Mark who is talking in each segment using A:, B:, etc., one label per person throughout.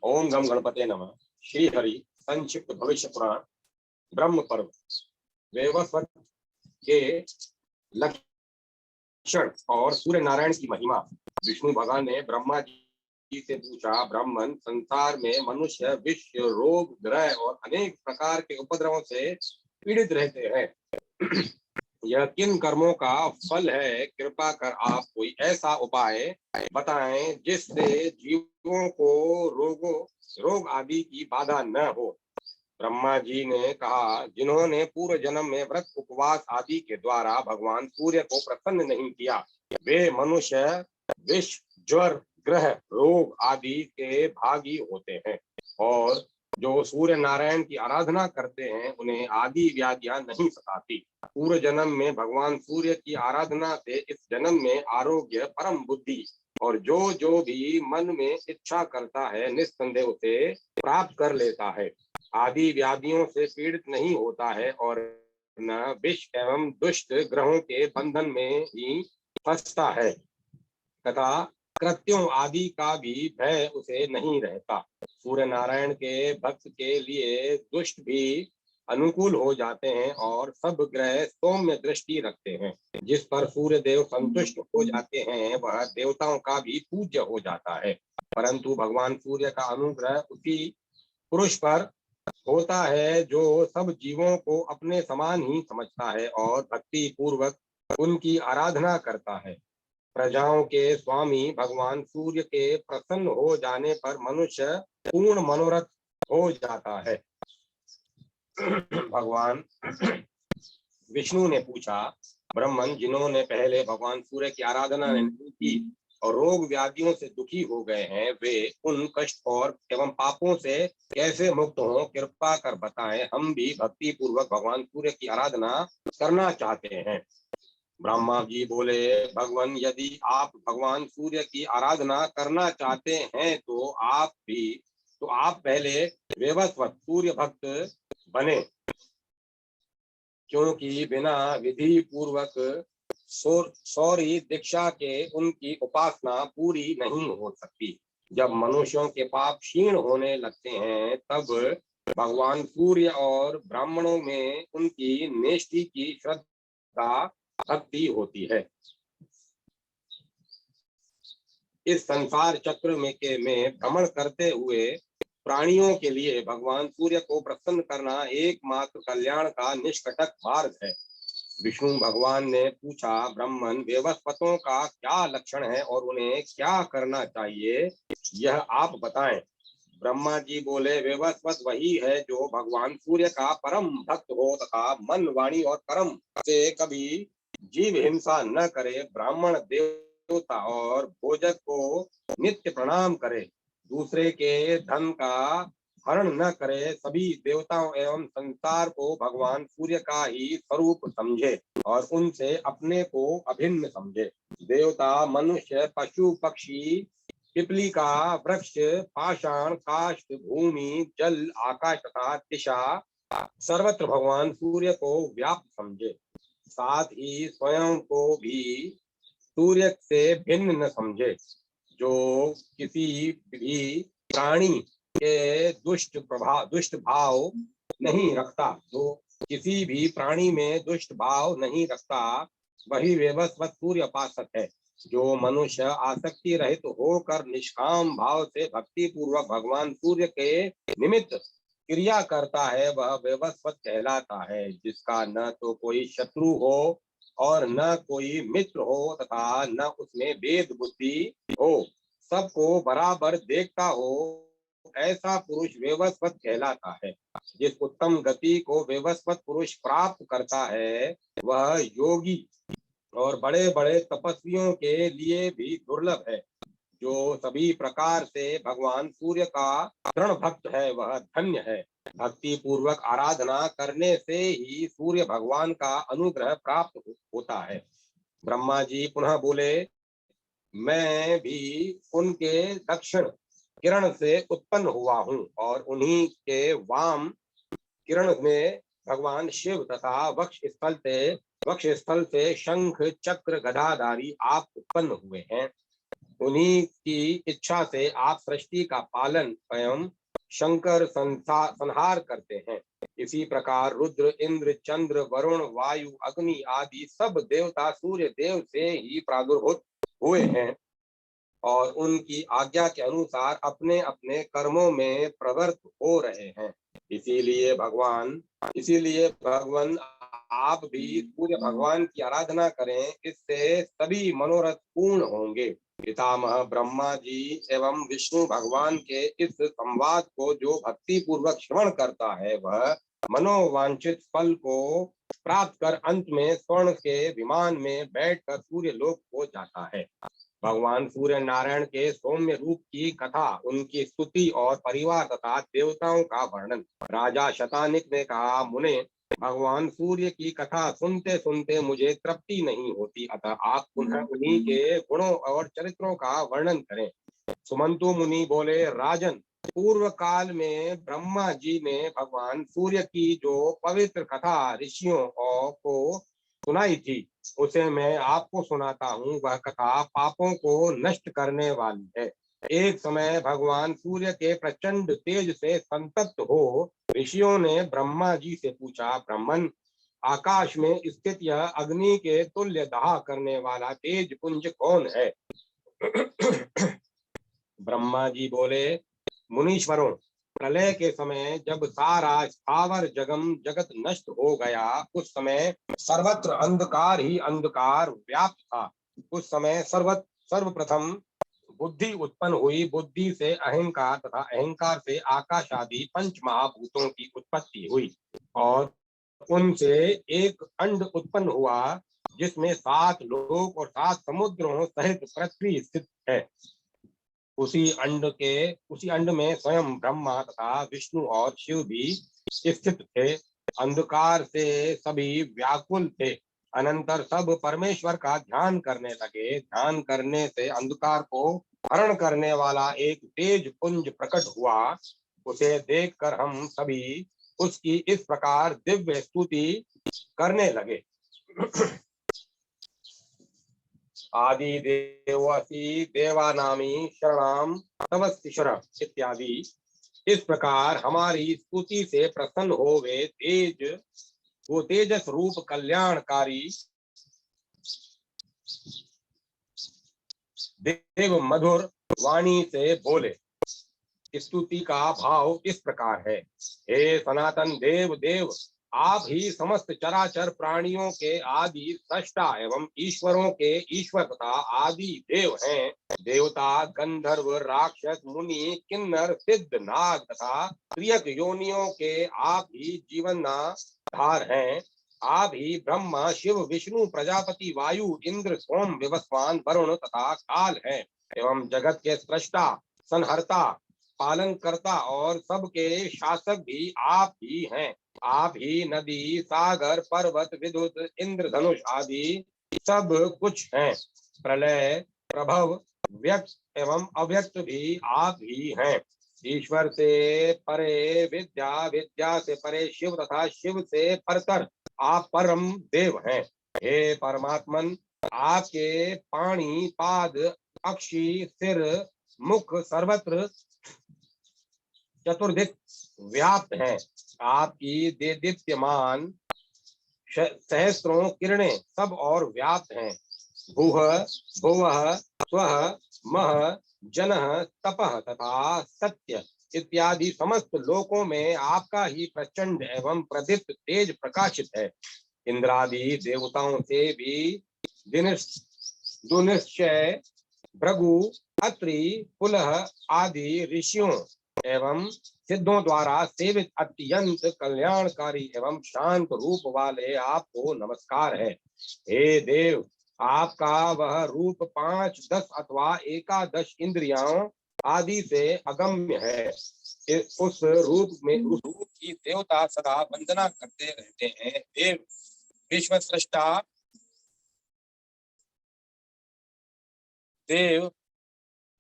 A: ओम गम गणपते नमः। श्री हरि संक्षिप्त भविष्य पुराण ब्रह्म पर्व वैवस्वत के लक्षण और सूर्य नारायण की महिमा। विष्णु भगवान ने ब्रह्मा जी से पूछा, ब्राह्मण, संसार में मनुष्य विश्व रोग ग्रह और अनेक प्रकार के उपद्रवों से पीड़ित रहते हैं। यह किन कर्मों का फल है? कृपा कर आप कोई ऐसा उपाय बताएं जिससे जीवों को रोग आदि की बाधा न हो। ब्रह्मा जी ने कहा, जिन्होंने पूर्व जन्म में व्रत उपवास आदि के द्वारा भगवान सूर्य को प्रसन्न नहीं किया, वे मनुष्य विष ज्वर ग्रह रोग आदि के भागी होते हैं, और जो सूर्य नारायण की आराधना करते हैं उन्हें आदि व्याधियां नहीं सताती। पूर्व जन्म में भगवान सूर्य की आराधना से इस जन्म में आरोग्य, परम बुद्धि और जो भी मन में इच्छा करता है निस्संदेह उसे प्राप्त कर लेता है, आदि व्याधियों से पीड़ित नहीं होता है और न विष एवं दुष्ट ग्रहों के बंधन में ही फंसता है, तथा कृत्यों आदि का भी भय उसे नहीं रहता। सूर्य नारायण के भक्त के लिए दुष्ट भी अनुकूल हो जाते हैं और सब ग्रह सौम्य दृष्टि रखते हैं। जिस पर सूर्य देव संतुष्ट हो जाते हैं वह देवताओं का भी पूज्य हो जाता है। परंतु भगवान सूर्य का अनुग्रह उसी पुरुष पर होता है जो सब जीवों को अपने समान ही समझता है और भक्ति पूर्वक उनकी आराधना करता है। प्रजाओं के स्वामी भगवान सूर्य के प्रसन्न हो जाने पर मनुष्य पूर्ण मनोरथ हो जाता है। भगवान विष्णु ने पूछा, ब्राह्मण, जिन्होंने पहले भगवान सूर्य की आराधना नहीं की और रोग व्याधियों से दुखी हो गए हैं, वे उन कष्ट और एवं पापों से कैसे मुक्त हों? कृपा कर बताएं, हम भी भक्ति पूर्वक भगवान सूर्य की आराधना करना चाहते हैं। ब्रह्मा जी बोले, भगवान, यदि आप भगवान सूर्य की आराधना करना चाहते हैं तो आप पहले वैवस्वत सूर्य भक्त बने, क्योंकि बिना विधि पूर्वक सौरी दीक्षा के उनकी उपासना पूरी नहीं हो सकती। जब मनुष्यों के पाप क्षीण होने लगते हैं तब भगवान सूर्य और ब्राह्मणों में उनकी नेष्टि की श्रद्धा भक्ति होती है। इस संसार चक्र में भ्रमण करते हुए प्राणियों के लिए भगवान सूर्य को प्रसन्न करना एकमात्र कल्याण का निष्कटक मार्ग है। विष्णु भगवान ने पूछा, ब्राह्मण, वैवस्वतों का क्या लक्षण है और उन्हें क्या करना चाहिए, यह आप बताएं। ब्रह्मा जी बोले, वैवस्वत वही है जो भगवान सूर्य का परम भक्त हो तथा मन, वाणी और कर्म से कभी जीव हिंसा न करे, ब्राह्मण देवता और भोजक को नित्य प्रणाम करे, दूसरे के धन का हरण न करे, सभी देवताओं एवं संसार को भगवान सूर्य का ही स्वरूप समझे और उनसे अपने को अभिन्न समझे। देवता, मनुष्य, पशु, पक्षी, पिपलिका, वृक्ष, पाषाण, काष्ठ, भूमि, जल, आकाश तथा दिशा सर्वत्र भगवान सूर्य को व्याप्त समझे। साथ ही स्वयं को भी सूर्य से भिन्न न समझे। जो किसी भी प्राणी के दुष्ट भाव नहीं रखता, जो किसी भी प्राणी में दुष्ट भाव नहीं रखता, वही वैवस्वत सूर्य उपासक है। जो मनुष्य आसक्ति रहित होकर निष्काम भाव से भक्ति पूर्वक भगवान सूर्य के निमित्त क्रिया करता है वह वैवस्वत कहलाता है, जिसका न तो कोई शत्रु हो और न कोई मित्र हो तथा न उसमें भेद बुद्धि हो, सबको बराबर देखता हो, ऐसा पुरुष वैवस्वत कहलाता है। जिस उत्तम गति को वैवस्वत पुरुष प्राप्त करता है वह योगी और बड़े बड़े तपस्वियों के लिए भी दुर्लभ है। जो सभी प्रकार से भगवान सूर्य का दृढ़ भक्त है वह धन्य है। भक्ति पूर्वक आराधना करने से ही सूर्य भगवान का अनुग्रह प्राप्त होता है। ब्रह्मा जी पुनः बोले, मैं भी उनके दक्षिण किरण से उत्पन्न हुआ हूँ और उन्हीं के वाम किरण में भगवान शिव तथा वक्ष स्थल से शंख चक्र गदाधारी आप उत्पन्न हुए हैं। उन्हीं की इच्छा से आप सृष्टि का पालन एवं शंकर संहार करते हैं। इसी प्रकार रुद्र, इंद्र, चंद्र, वरुण, वायु, अग्नि आदि सब देवता सूर्य देव से ही प्रादुर्भूत हुए हैं और उनकी आज्ञा के अनुसार अपने अपने कर्मों में प्रवृत्त हो रहे हैं। इसीलिए भगवान आप भी सूर्य भगवान की आराधना करें, इससे सभी मनोरथ पूर्ण होंगे। पितामह ब्रह्मा जी एवं विष्णु भगवान के इस संवाद को जो भक्ति पूर्वक श्रवण करता है, वह मनोवांछित फल को प्राप्त कर अंत में स्वर्ण के विमान में बैठकर सूर्य लोक को जाता है। भगवान सूर्य नारायण के सौम्य रूप की कथा, उनकी स्तुति और परिवार तथा देवताओं का वर्णन। राजा शतानिक ने कहा, मुने, भगवान सूर्य की कथा सुनते सुनते मुझे तृप्ति नहीं होती, अतः आप पुनः उन्हीं के गुणों और चरित्रों का वर्णन करें। सुमंतु मुनि बोले, राजन, पूर्व काल में ब्रह्मा जी ने भगवान सूर्य की जो पवित्र कथा ऋषियों को सुनाई थी, उसे मैं आपको सुनाता हूँ। वह कथा पापों को नष्ट करने वाली है। एक समय भगवान सूर्य के प्रचंड तेज से संतप्त हो ऋषियों ने ब्रह्मा जी से पूछा, ब्रह्मन, आकाश में स्थित यह अग्नि के तुल्य दाह करने वाला तेज पुंज कौन है? ब्रह्मा जी बोले, मुनीश्वरों, प्रलय के समय जब सारा स्थावर जगत नष्ट हो गया, उस समय सर्वत्र अंधकार ही अंधकार व्याप्त था। उस समय सर्वप्रथम बुद्धि उत्पन्न हुई। बुद्धि से अहंकार तथा अहंकार से आकाश आदि पंच महाभूतों की उत्पत्ति हुई और उनसे एक अंड उत्पन्न हुआ, जिसमें 7 लोक और 7 समुद्रों सहित पृथ्वी स्थित है। उसी अंड में स्वयं ब्रह्मा तथा विष्णु और शिव भी स्थित थे। अंधकार से सभी व्याकुल थे। अनंतर सब परमेश्वर का ध्यान करने लगे। ध्यान करने से अंधकार को हरण करने वाला एक तेज पुंज प्रकट हुआ। उसे देखकर हम सभी उसकी इस प्रकार दिव्य स्तुति करने लगे। आदि देवसी देवानामी शरणाम तवस्तिशर इत्यादि। इस प्रकार हमारी स्तुति से प्रसन्न हो वे वो तेजस रूप कल्याणकारी देव मधुर वाणी से बोले। स्तुति का भाव इस प्रकार है, हे सनातन देव, आप ही समस्त चराचर प्राणियों के आदि सृष्टा एवं ईश्वरों के ईश्वर तथा आदि देव हैं। देवता, गंधर्व, राक्षस, मुनि, किन्नर, सिद्ध, नाग तथा त्रियक योनियों के आप ही जीवनधार हैं। आप ही ब्रह्मा, शिव, विष्णु, प्रजापति, वायु, इंद्र, सोम, विवस्वान, वरुण तथा काल है एवं जगत के सृष्टा, संहर्ता, पालन करता और सबके शासक भी आप ही हैं। आप ही नदी, सागर, पर्वत, विद्युत, इंद्रधनुष आदि सब कुछ हैं। प्रलय, प्रभव, व्यक्त एवं अव्यक्त भी आप ही हैं। ईश्वर से परे विद्या, विद्या से परे शिव तथा शिव से परतर आप परम देव हैं। हे परमात्मन, आपके पाणी, पाद, अक्षी, सिर, मुख सर्वत्र चतुर्दिक व्याप्त हैं। आपकी दीप्यमान सहस्त्रों किरणें सब और व्याप्त हैं। भूः, भुवः, स्वः, मह, जनः, तपः तथा सत्य इत्यादि समस्त लोकों में आपका ही प्रचंड एवं प्रदीप्त तेज प्रकाशित है। इंद्रादि देवताओं से भी दुनिश्चय, भृगु, अत्रि, पुलह आदि ऋषियों एवं सिद्धों द्वारा सेवित अत्यंत कल्याणकारी एवं शांत रूप वाले आपको नमस्कार है। हे देव, आपका वह रूप 5, 10 अथवा एकादश इंद्रियों आदि से अगम्य है। उस रूप की देवता सदा वंदना करते रहते हैं। देव विश्व सृष्टा, देव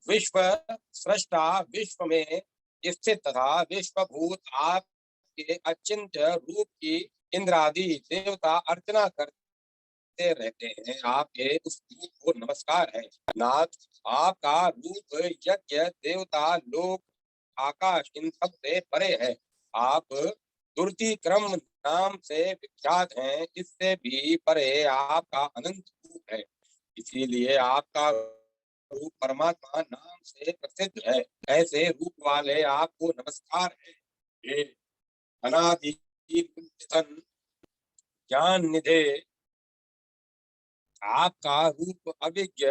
A: विश्व सृष्टा, विश्व में स्थित तथा विश्वभूत आपके अचिंत्य रूप की इंद्रादि देवता अर्चना करते हैं। हे देव, आपका वह रूप 5, 10 अथवा एकादश इंद्रियों आदि से अगम्य है। उस रूप की देवता सदा वंदना करते रहते हैं। देव विश्व सृष्टा, देव विश्व में स्थित तथा विश्वभूत आपके अचिंत्य रूप की करते रहते हैं, आपके उस रूप को नमस्कार है। नाथ, आपका रूप यज्ञ, देवता, लोक, आकाश इन सब से परे है। आप दुर्ति क्रम नाम से विख्यात हैं, इससे भी परे आपका अनंत रूप है। इसीलिए आपका रूप परमात्मा नाम से प्रसिद्ध है। ऐसे रूप वाले आपको नमस्कार है। हे अनादि गुणितन ज्ञान निधे, आपका रूप अविज्ञ,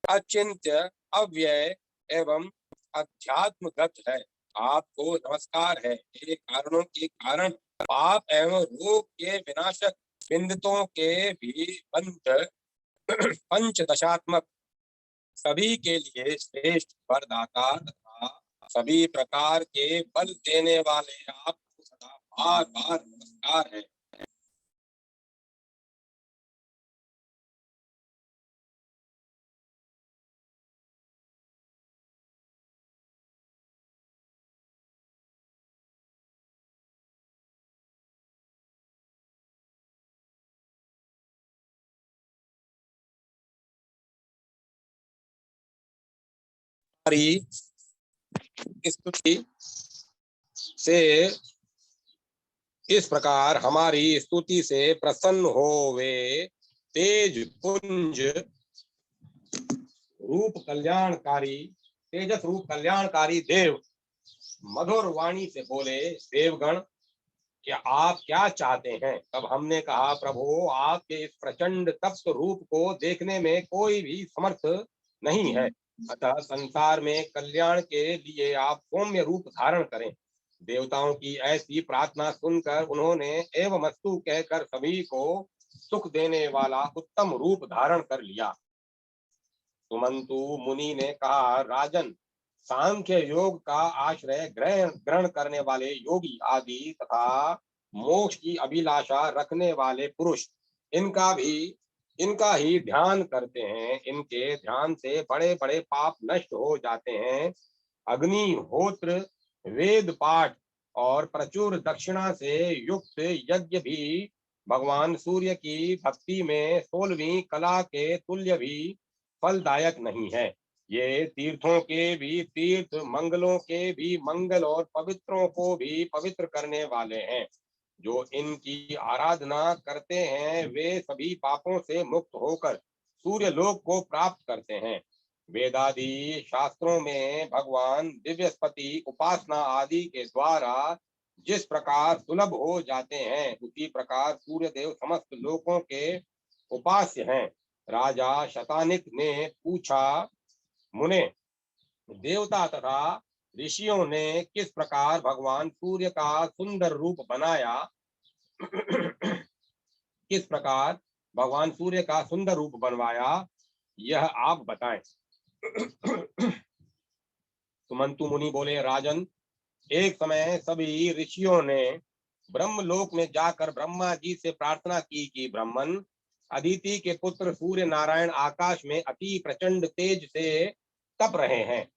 A: अचिंत्य, अव्यय एवं अध्यात्मगत है। आपको नमस्कार है। ये कारणों के कारण पाप एवं रोग के विनाशक, बिंदुओं के भी बंध, पंचदशात्मक, सभी के लिए श्रेष्ठ वरदाता तथा सभी प्रकार के बल देने वाले आपको सदा बार बार नमस्कार है। हमारी स्तुति से इस प्रकार हमारी स्तुति से प्रसन्न होवे, तेज पुंज रूप कल्याणकारी, तेजस रूप कल्याणकारी देव मधुर वाणी से बोले, देवगण क्या आप क्या चाहते हैं? तब हमने कहा, प्रभु आपके इस प्रचंड तप्त रूप को देखने में कोई भी समर्थ नहीं है, अतः संसार में कल्याण के लिए आप सौम्य रूप धारण करें। देवताओं की ऐसी प्रार्थना सुनकर उन्होंने एवमस्तु कहकर सभी को सुख देने वाला उत्तम रूप धारण कर लिया। सुमंतु मुनि ने कहा, राजन, सांख्य योग का आश्रय ग्रहण करने वाले योगी आदि तथा मोक्ष की अभिलाषा रखने वाले पुरुष इनका ही ध्यान करते हैं। इनके ध्यान से बड़े बड़े पाप नष्ट हो जाते हैं। अग्निहोत्र, वेद पाठ और प्रचुर दक्षिणा से युक्त यज्ञ भी भगवान सूर्य की भक्ति में 16वीं कला के तुल्य भी फलदायक नहीं है। ये तीर्थों के भी तीर्थ, मंगलों के भी मंगल और पवित्रों को भी पवित्र करने वाले हैं। जो इनकी आराधना करते हैं वे सभी पापों से मुक्त होकर सूर्य लोक को प्राप्त करते हैं। वेदादि शास्त्रों में भगवान दिव्यस्पति उपासना आदि के द्वारा जिस प्रकार सुलभ हो जाते हैं, उसी प्रकार सूर्य देव समस्त लोकों के उपास्य हैं। राजा शतानिक ने पूछा, मुने, देवता तथा ऋषियों ने किस प्रकार भगवान सूर्य का सुंदर रूप बनाया? किस प्रकार भगवान सूर्य का सुंदर रूप बनवाया, यह आप बताएं। सुमंतु मुनि बोले, राजन, एक समय सभी ऋषियों ने ब्रह्मलोक में जाकर ब्रह्मा जी से प्रार्थना की कि ब्रह्मन, अदिति के पुत्र सूर्य नारायण आकाश में अति प्रचंड तेज से तप रहे हैं।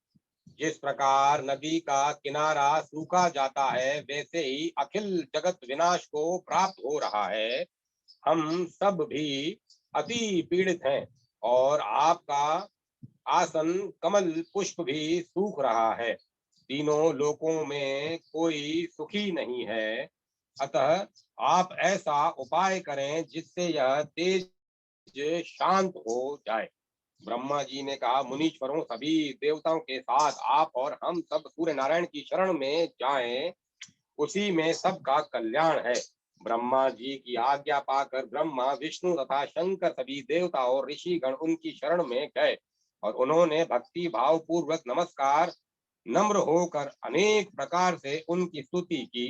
A: जिस प्रकार नदी का किनारा सूखा जाता है, वैसे ही अखिल जगत विनाश को प्राप्त हो रहा है। हम सब भी अति पीड़ित हैं और आपका आसन कमल पुष्प भी सूख रहा है। तीनों लोकों में कोई सुखी नहीं है। अतः आप ऐसा उपाय करें जिससे यह तेज शांत हो जाए। ब्रह्मा जी ने कहा, मुनीश्वरों, सभी देवताओं के साथ आप और हम सब सूर्य नारायण की शरण में जाएं, उसी में सबका कल्याण है। ब्रह्मा जी की आज्ञा पाकर ब्रह्मा, विष्णु तथा शंकर सभी देवता और ऋषिगण उनकी शरण में गए और उन्होंने भक्ति भाव पूर्वक नमस्कार नम्र होकर अनेक प्रकार से उनकी स्तुति की।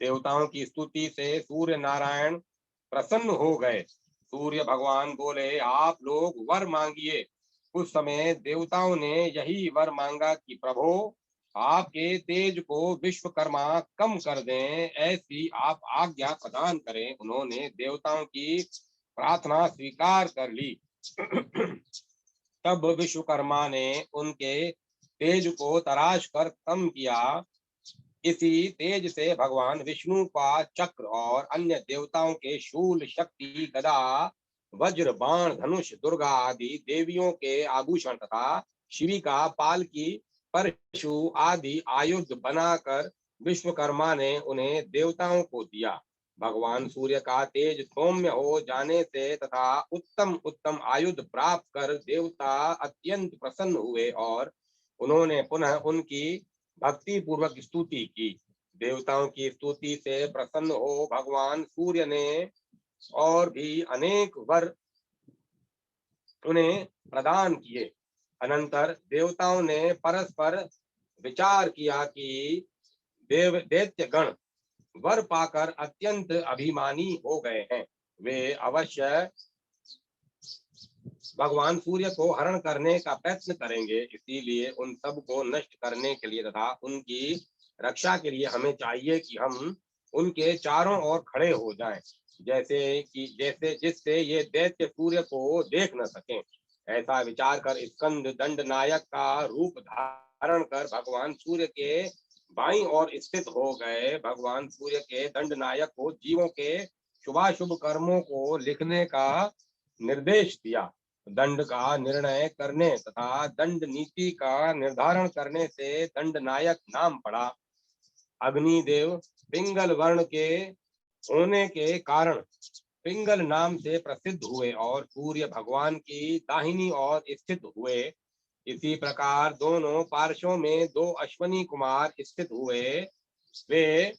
A: देवताओं की स्तुति से सूर्य नारायण प्रसन्न हो गए। सूर्य भगवान बोले, आप लोग वर मांगिए। उस समय देवताओं ने यही वर मांगा कि प्रभु, आपके तेज को विश्वकर्मा कम कर दें, ऐसी आप आज्ञा प्रदान करें। उन्होंने देवताओं की प्रार्थना स्वीकार कर ली। तब विश्वकर्मा ने उनके तेज को तराश कर कम किया। इसी तेज से भगवान विष्णु का चक्र और अन्य देवताओं के शूल, शक्ति, गदा वज्र बाण धनुष दुर्गा आदि देवियों के आभूषण तथा शिविका पालकी परशु आदि आयुध बनाकर विश्वकर्मा ने उन्हें देवताओं को दिया। भगवान सूर्य का तेज सौम्य हो जाने से तथा उत्तम उत्तम आयुध प्राप्त कर देवता अत्यंत प्रसन्न हुए और उन्होंने पुनः उनकी भक्ति पूर्वक स्तुति की। देवताओं की स्तुति से प्रसन्न हो भगवान सूर्य ने और भी अनेक वर उन्हें प्रदान किए। अनंतर देवताओं ने परस्पर विचार किया कि दैत्य गण वर पाकर अत्यंत अभिमानी हो गए हैं, वे अवश्य भगवान सूर्य को हरण करने का प्रयत्न करेंगे। इसीलिए उन सब को नष्ट करने के लिए तथा उनकी रक्षा के लिए हमें चाहिए कि हम उनके चारों ओर खड़े हो जाएं, जैसे जिससे ये दैत्य सूर्य को देख न सकें। ऐसा विचार कर स्कंद दंड नायक का रूप धारण कर भगवान सूर्य के बाईं ओर स्थित हो गए। भगवान सूर्य के दंड नायक को जीवों के शुभाशुभ कर्मों को लिखने का निर्देश दिया। दंड का निर्णय करने तथा दंड नीति का निर्धारण करने से दंड नायक नाम पड़ा। अग्निदेव पिंगल वर्ण के होने के कारण पिंगल नाम से प्रसिद्ध हुए और सूर्य भगवान की दाहिनी ओर स्थित हुए। इसी प्रकार दोनों पार्श्वों में दो अश्वनी कुमार स्थित हुए। वे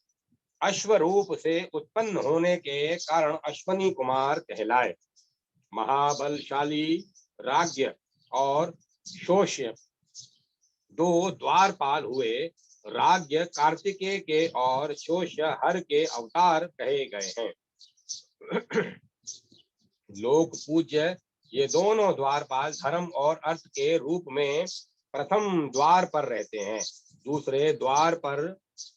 A: अश्वरूप से उत्पन्न होने के कारण अश्वनी कुमार कहलाए। महाबलशाली राज्य और शोष्य दो द्वारपाल हुए। राज्य कार्तिकेय के और शोष्य हर के अवतार कहे गए हैं। लोक पूज्य ये दोनों द्वारपाल धर्म और अर्थ के रूप में प्रथम द्वार पर रहते हैं। दूसरे द्वार पर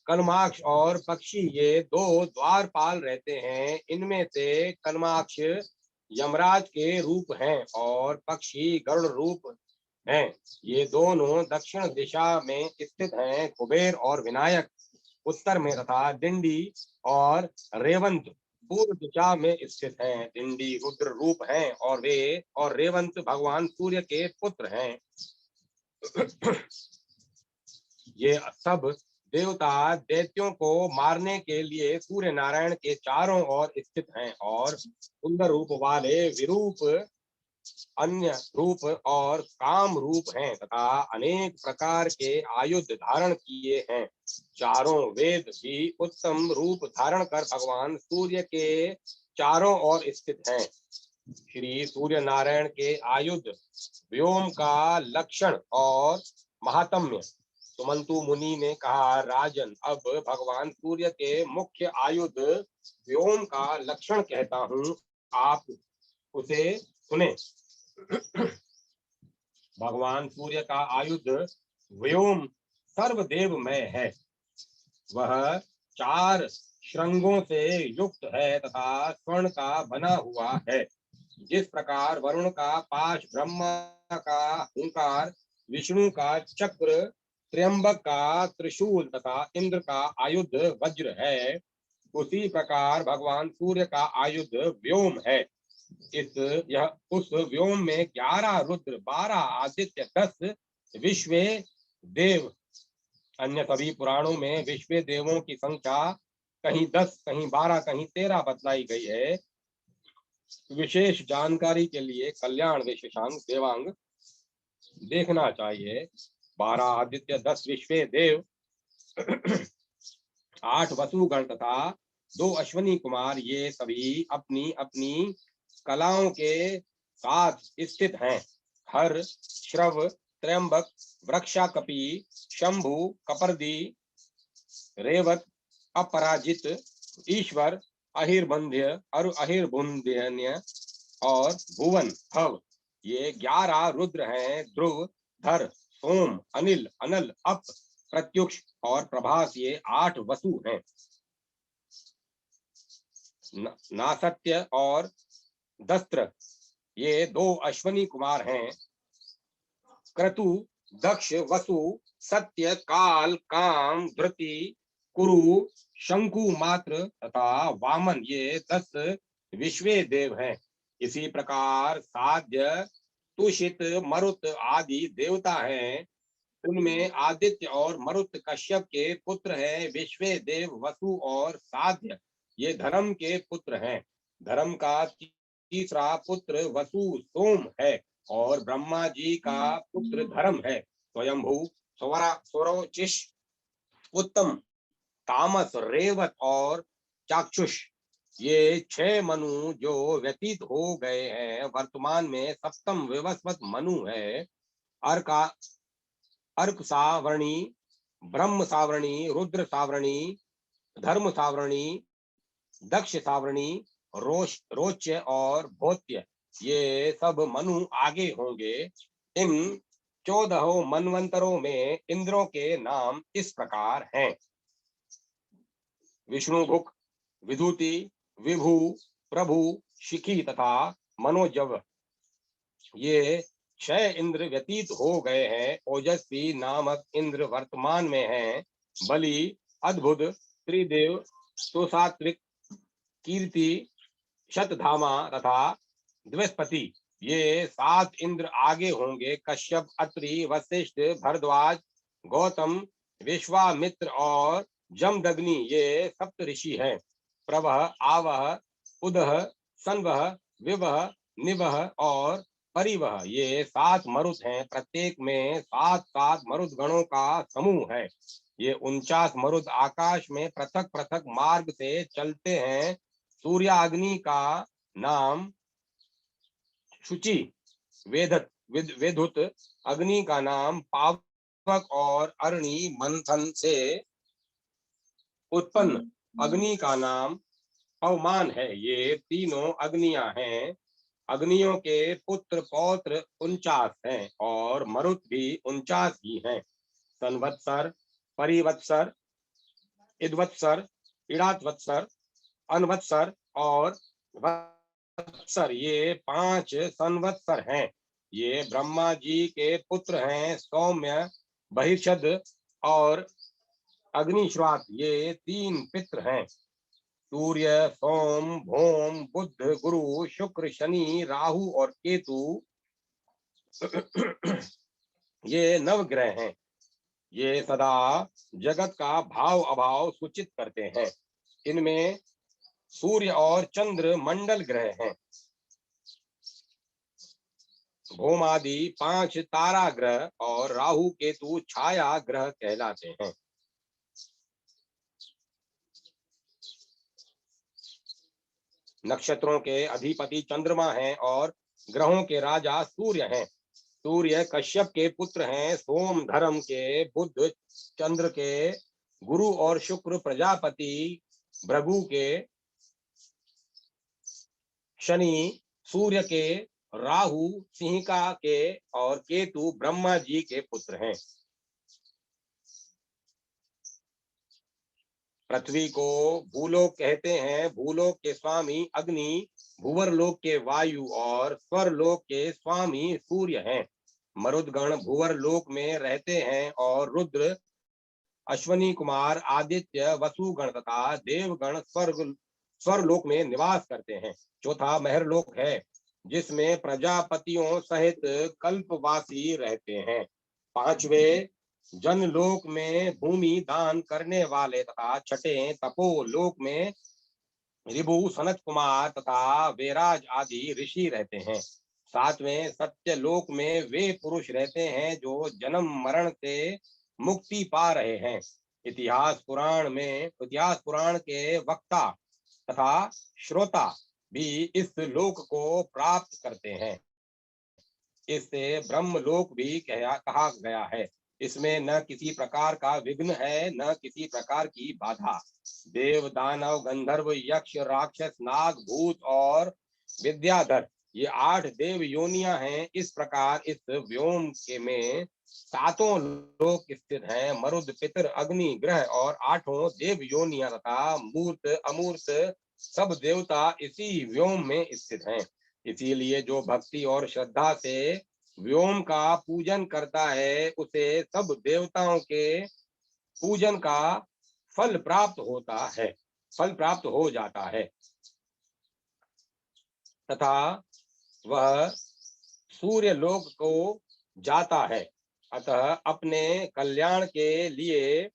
A: कलमाक्ष और पक्षी ये दो द्वारपाल रहते हैं। इनमें से कलमाक्ष यमराज के रूप हैं और पक्षी गरुड़ रूप हैं। ये दोनों दक्षिण दिशा में स्थित हैं। कुबेर और विनायक उत्तर में तथा डिंडी और रेवंत पूर्व दिशा में स्थित हैं। डिंडी रुद्र रूप हैं और रेवंत भगवान सूर्य के पुत्र हैं। ये सब देवता दैत्यों को मारने के लिए सूर्य नारायण के चारों ओर स्थित हैं और सुंदर रूप वाले विरूप अन्य रूप और काम रूप हैं तथा अनेक प्रकार के आयुध धारण किए हैं। चारों वेद भी उत्तम रूप धारण कर भगवान सूर्य के चारों ओर स्थित हैं। श्री सूर्य नारायण के आयुध व्योम का लक्षण और महात्म्य। सुमंतु मुनि ने कहा, राजन, अब भगवान सूर्य के मुख्य आयुध व्योम का लक्षण कहता हूँ, आप उसे सुने। भगवान सूर्य का आयुध व्योम सर्वदेवमय है। वह 4 श्रृंगों से युक्त है तथा स्वर्ण का बना हुआ है। जिस प्रकार वरुण का पाश, ब्रह्मा का हुंकार, विष्णु का चक्र, त्र्यंबक का त्रिशूल तथा इंद्र का आयुध वज्र है, उसी प्रकार भगवान सूर्य का आयुध व्योम है। उस व्योम में 11 रुद्र, 12 आदित्य, 10 विश्व देव। अन्य सभी पुराणों में विश्व देवों की संख्या कहीं 10, कहीं 12, कहीं 13 बतलाई गई है। विशेष जानकारी के लिए कल्याण विशेषांग देवांग देखना चाहिए। 12 आदित्य, 10 विश्व देव, 8 वसुगण तथा 2 अश्वनी कुमार, ये सभी अपनी अपनी कलाओं के साथ स्थित हैं। हर, श्रव, त्र्यंबक, वृक्षाकपि, शंभु, कपर्दी, रेवत, अपराजित, ईश्वर, अहिर्बंध्य, अहिर्बुंध्यन्य और भुवन भव, ये 11 रुद्र हैं। ध्रुव, धर, सोम, अनिल, अनल, अप, प्रत्युष और प्रभास, ये 8 वसु हैं। नासत्य और दस्त्र, ये 2 अश्वनी कुमार हैं। क्रतु, दक्ष, वसु, सत्य, काल, काम, धृति, कुरु, शंकु मात्र तथा वामन, ये 10 विश्व देव हैं। इसी प्रकार साध्य, तुषित, मरुत आदि देवता हैं। उनमें आदित्य और मरुत कश्यप के पुत्र हैं। विश्वे देव, वसु और साध्य ये धर्म के पुत्र हैं। धर्म का तीसरा पुत्र वसु सोम है और ब्रह्मा जी का पुत्र धर्म है। स्वयंभू, स्वरोचिष, उत्तम, तामस, रेवत और चाक्षुष ये 6 मनु जो व्यतीत हो गए हैं। वर्तमान में सप्तम विवस्वत मनु है। अर्का अर्क सावरणी, ब्रह्म सावरणी, रुद्र सावरणी, धर्म सावरणी, दक्ष सावरणी, रोच्य और भोत्य ये सब मनु आगे होंगे। इन 14 मनवंतरों में इंद्रों के नाम इस प्रकार हैं। विष्णुभुक, विदुति, विभु, प्रभु, शिखी तथा मनोजव ये 6 इंद्र व्यतीत हो गए हैं। ओजस्वी नामक इंद्र वर्तमान में हैं। बलि, अद्भुत, त्रिदेव, सुसात्विक, कीर्ति, शतधामा तथा द्विस्पति ये 7 इंद्र आगे होंगे। कश्यप, अत्रि, वशिष्ठ, भरद्वाज, गौतम, विश्वामित्र और जमदग्नि ये सप्त ऋषि हैं। प्रवह, आवह, उदह, सन्वह, विवह, निवह और परिवह ये 7 मरुत हैं। प्रत्येक में 7 मरुत गणों का समूह है। ये 49 मरुत आकाश में पृथक पृथक मार्ग से चलते हैं। सूर्याग्नि का नाम शुचि, वेदुत, अग्नि का नाम पावक और अरणि मंथन से उत्पन्न अग्नि का नाम पवमान है। ये तीनों अग्नियां हैं। अग्नियों के पुत्र पौत्र 49 हैं और मरुत भी 49 ही हैं। संवत्सर, परिवत्सर, इद्वत्सर, इड़ात्वत्सर, अनवत्सर और वत्सर ये 5 संवत्सर हैं। ये ब्रह्मा जी के पुत्र हैं। सौम्य, बहिषद और अग्निश्वात ये 3 पित्र हैं। सूर्य, सोम, भौम, बुध, गुरु, शुक्र, शनि, राहु और केतु ये नवग्रह हैं। ये सदा जगत का भाव अभाव सूचित करते हैं। इनमें सूर्य और चंद्र मंडल ग्रह हैं। भौमादि 5 तारा ग्रह और राहु केतु छाया ग्रह कहलाते हैं। नक्षत्रों के अधिपति चंद्रमा हैं और ग्रहों के राजा सूर्य हैं। सूर्य कश्यप के पुत्र हैं। सोम धर्म के, बुध चंद्र के, गुरु और शुक्र प्रजापति भृगु के, शनि सूर्य के, राहु सिंहिका के और केतु ब्रह्मा जी के पुत्र हैं। पृथ्वी को भूलोक कहते हैं। भूलोक के स्वामी अग्नि, भूवरलोक के वायु और स्वरलोक के स्वामी सूर्य हैं। मरुदगण भूवरलोक में रहते हैं और रुद्र, अश्वनी कुमार, आदित्य, वसुगण तथा देवगण स्वरलोक में निवास करते हैं। चौथा महरलोक है जिसमें प्रजापतियों सहित कल्पवासी रहते हैं। 5वें जनलोक में भूमि दान करने वाले तथा 6ठे तपोलोक में ऋभु, सनत कुमार तथा वेराज आदि ऋषि रहते हैं। 7वें सत्यलोक में वे पुरुष रहते हैं जो जन्म मरण से मुक्ति पा रहे हैं। इतिहास पुराण के वक्ता तथा श्रोता भी इस लोक को प्राप्त करते हैं। इससे ब्रह्मलोक भी कहा गया है। इसमें न किसी प्रकार का विघ्न है, न किसी प्रकार की बाधा। देव, दानव, गंधर्व, यक्ष, राक्षस, नाग, भूत और विद्याधर ये 8 देव योनियां हैं। इस प्रकार इस व्योम के में 7 लोक स्थित हैं। मरुद, पितर, अग्नि, ग्रह और 8 देव योनियां तथा मूर्त अमूर्त सब देवता इसी व्योम में स्थित हैं। इसीलिए जो भक्ति और श्रद्धा से व्योम का पूजन करता है उसे सब देवताओं के पूजन का फल प्राप्त हो जाता है तथा वह सूर्य लोक को जाता है। अतः अपने कल्याण के लिए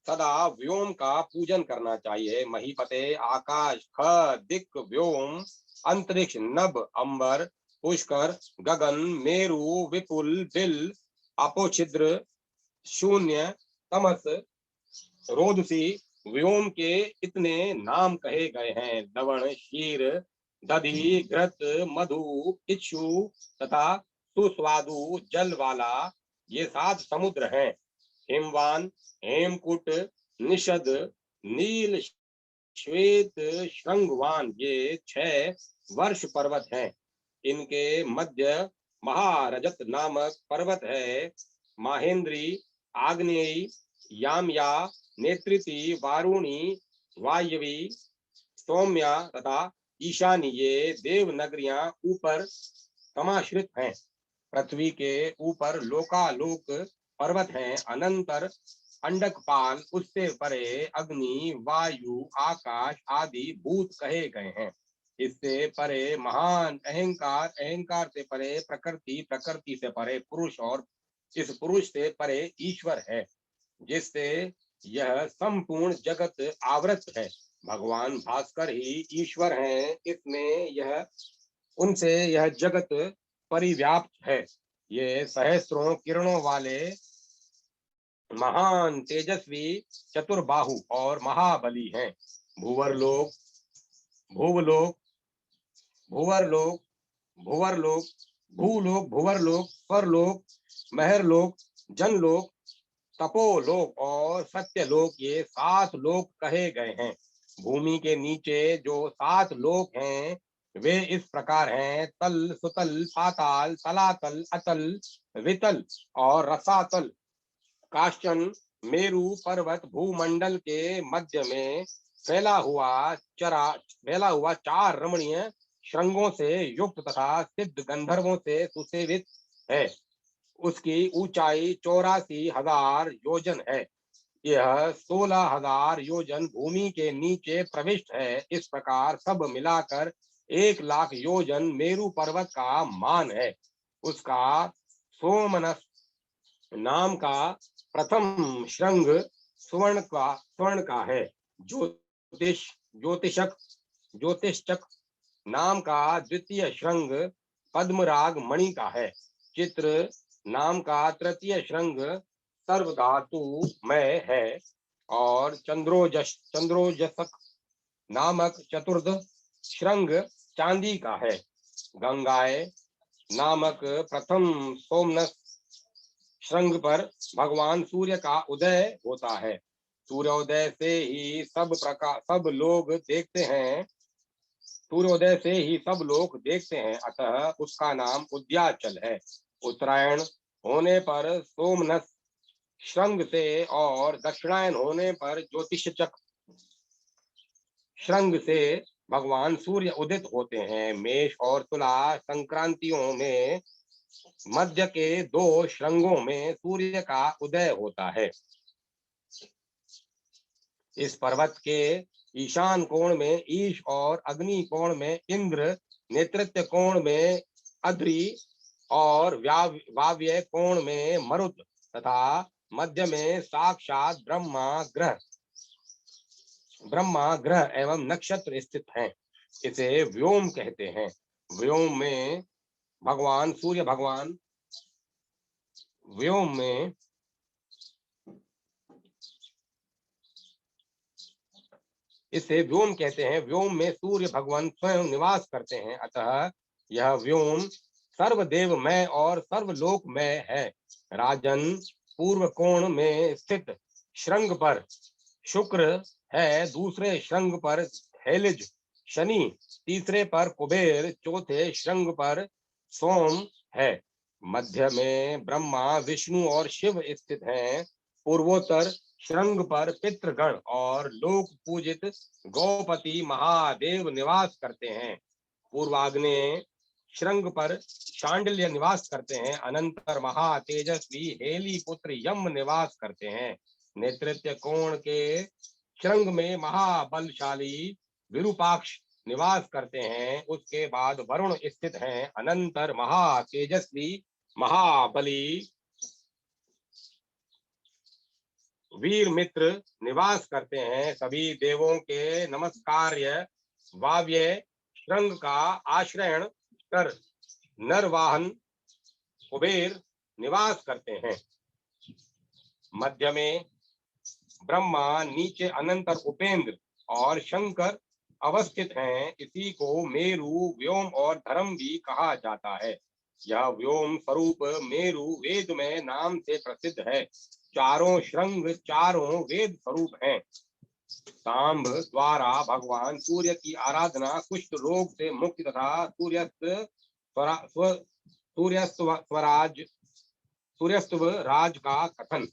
A: सदा व्योम का पूजन करना चाहिए। महीपते आकाश ख दिक व्योम अंतरिक्ष नभ अंबर पुष्कर गगन मेरु विपुल बिल अपोछिद्र शून्य तमस रोदसी व्योम के इतने नाम कहे गए हैं। लवण क्षीर दधि घृत मधु इक्षु तथा सुस्वादु जल वाला ये 7 समुद्र हैं। हिमवान हेमकुट निषद नील श्वेत श्रृंगवान ये 6 वर्ष पर्वत हैं। इनके मध्य महारजत नामक पर्वत है। माहेंद्री आग्नेयी यामया नेत्रिति वारुणी वायवी सौम्या तथा ईशानी ये देव नगरियां ऊपर समाश्रित हैं। पृथ्वी के ऊपर लोकालोक पर्वत हैं। अनंतर अंडकपाल उससे परे अग्नि वायु आकाश आदि भूत कहे गए हैं। इससे परे महान अहंकार अहंकार से परे प्रकृति प्रकृति से परे पुरुष और इस पुरुष से परे ईश्वर है जिससे यह संपूर्ण जगत आवृत है। भगवान भास्कर ही ईश्वर हैं। इसमें यह उनसे यह जगत परिव्याप्त है। ये सहस्त्रों किरणों वाले महान तेजस्वी चतुर्बाहु और महाबली हैं। भूवरलोक भूवलोक भूवरलोक भूवरलोक भूलोक भूवरलोक स्वरलोक महरलोक जनलोक तपोलोक और सत्यलोक ये 7 लोक कहे गए हैं। भूमि के नीचे जो 7 लोक हैं वे इस प्रकार हैं। तल सुतल पाताल तलातल अतल वितल और रसातल। काश्चन मेरु पर्वत भूमंडल के मध्य में फैला हुआ 4 रमणीय श्रृंगों से युक्त तथा सिद्ध गंधर्वों से सुसेवित है। उसकी ऊंचाई 84,000 योजन है। यह 16,000 योजन भूमि के नीचे प्रविष्ट है। इस प्रकार सब मिलाकर 1,00,000 योजन मेरु पर्वत का मान है। उसका सोमनस नाम का प्रथम श्रृंग स्वर्ण का है। ज्योतिषक नाम का द्वितीय श्रृंग पद्मराग मणि का है। चित्र नाम का तृतीय श्रृंग सर्वधातुमय है और चंद्रोजसक नामक चतुर्थ श्रृंग चांदी का है। गंगाए नामक प्रथम सोमनस श्रृंग पर भगवान सूर्य का उदय होता है। सूर्योदय से ही सब लोग देखते हैं। सूर्योदय से ही सब लोग देखते हैं। अतः उसका नाम उद्याचल है। उत्तरायण होने पर सोमनस श्रृंग से और दक्षिणायन होने पर ज्योतिषचक श्रृंग से भगवान सूर्य उदित होते हैं। मेष और तुला संक्रांतियों में मध्य के 2 श्रृंगों में सूर्य का उदय होता है। इस पर्वत के ईशान कोण में ईश और अग्नि कोण में इंद्र, नेतृत्व कोण में अद्रि और वाव्य कोण में मरुत तथा मध्य में साक्षात ब्रह्मा ग्रह एवं नक्षत्र स्थित हैं। इसे व्योम कहते हैं। व्योम में भगवान सूर्य भगवान व्योम में इसे व्योम कहते हैं। व्योम में सूर्य भगवान स्वयं निवास करते हैं। अतः यह व्योम सर्वदेवमय और सर्वलोकमय है। राजन पूर्व कोण में स्थित श्रृंग पर शुक्र है, दूसरे श्रृंग पर हेलिज शनि, तीसरे पर कुबेर, चौथे श्रृंग पर सोम है। मध्य में ब्रह्मा विष्णु और शिव स्थित हैं। पूर्वोत्तर श्रृंग पर पितृगण और लोक पूजित गौपति महादेव निवास करते हैं। पूर्वाग्नेय श्रृंग पर शांडिल्य निवास करते हैं। अनंतर महातेजस्वी हेली पुत्र यम निवास करते हैं। नेतृत्व कोण के श्रृंग में महाबलशाली विरूपाक्ष निवास करते हैं। उसके बाद वरुण स्थित हैं। अनंतर महा तेजस्वी महाबली वीर मित्र निवास करते हैं। सभी देवों के नमस्कार्य वाव्य श्रृंग का आश्रयण कर नरवाहन कुबेर निवास करते हैं। मध्य में ब्रह्मा, नीचे अनंतर उपेंद्र और शंकर अवस्थित हैं। इसी को मेरु, व्योम और धर्म भी कहा जाता है। यह व्योम स्वरूप मेरु वेद में नाम से प्रसिद्ध है। चारों श्रृंग चारों वेद स्वरूप हैं। सांब द्वारा भगवान सूर्य की आराधना, कुष्ठ रोग से मुक्ति तथा सूर्यस्व राज का कथन।